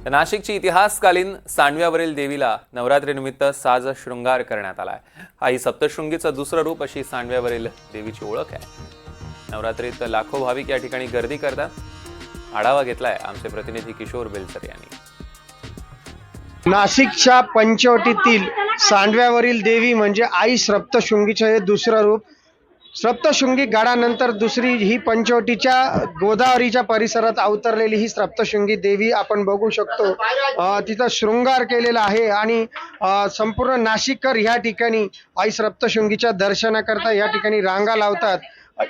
तर नाशिकची इतिहासकालीन सांडव्यावरील देवीला नवरात्रीनिमित्त साज शृंगार करण्यात आलाय। हा ही सप्तशृंगीचं दुसरं रूप अशी सांडव्यावरील देवीची ओळख आहे। नवरात्रीत लाखो भाविक या ठिकाणी गर्दी करतात। आढावा घेतलाय आमचे प्रतिनिधी किशोर बेलसर यांनी। नाशिकच्या पंचवटीतील सांडव्यावरील देवी म्हणजे आई सप्तशृंगीचे हे दुसरं रूप। सप्तशृंगी गडानंतर दुसरी ही पंचवटीच्या गोदावरीच्या परिसरात अवतरलेली ही सप्तशृंगी देवी आपण बघू शकतो। तिचा शृंगार केलेला आहे आणि संपूर्ण नाशिककर या ठिकाणी आई सप्तशृंगीच्या दर्शनाकरता या ठिकाणी रांगा लावतात।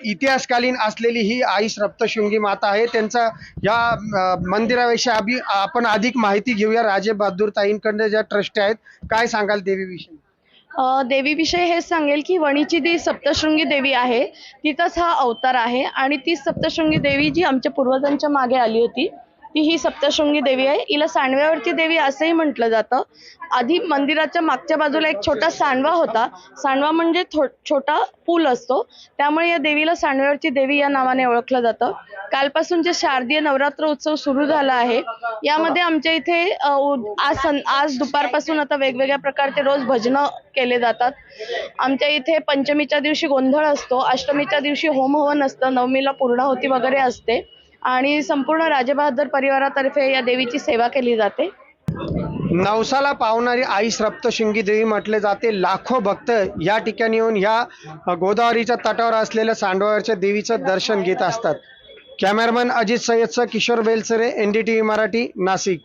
इतिहासकालीन असलेली ही आई सप्तशृंगी माता आहे। त्यांचा या मंदिराविषयी आपण अधिक माहिती घेऊया राजे बहादूर ताईंकडे, ज्या ट्रस्टी आहेत। काय सांगाल देवीविषयी? देवीविषयी हेच सांगेल की वणीची ती सप्तशृंगी देवी आहे, तिथंच हा अवतार आहे आणि ती सप्तशृंगी देवी जी आमच्या पूर्वजांच्या मागे आली होती ती ही सप्तशृंगी देवी आहे। हिला सांडव्यावरची देवी असंही म्हटलं जातं। आधी मंदिराच्या मागच्या बाजूला एक छोटा सांडवा होता। सांडवा म्हणजे छोटा पूल असतो, त्यामुळे या देवीला सांडव्यावरची देवी या नावाने ओळखलं जातं। कालपासून जे शारदीय नवरात्र उत्सव सुरू झाला आहे, यामध्ये आमच्या इथे आज दुपारपासून आता वेगवेगळ्या प्रकारचे रोज भजनं केले जातात। आमच्या इथे पंचमीच्या दिवशी गोंधळ असतो, अष्टमीच्या दिवशी होमहवन असतं, नवमीला पूर्णाहुती वगैरे असते आणि संपूर्ण राजे बहादूर परिवारातर्फे या देवीची सेवा केली जाते। नवसाला पावणारी आई सप्तशृंगी देवी म्हटले जाते। लाखो भक्त या ठिकाणी येऊन या गोदावरीच्या तटावर असलेल्या सांडव्यावरच्या देवीचं दर्शन घेत असतात। कॅमेरामन अजित सय्यदसह किशोर बेलसरे, NDTV मराठी, नाशिक।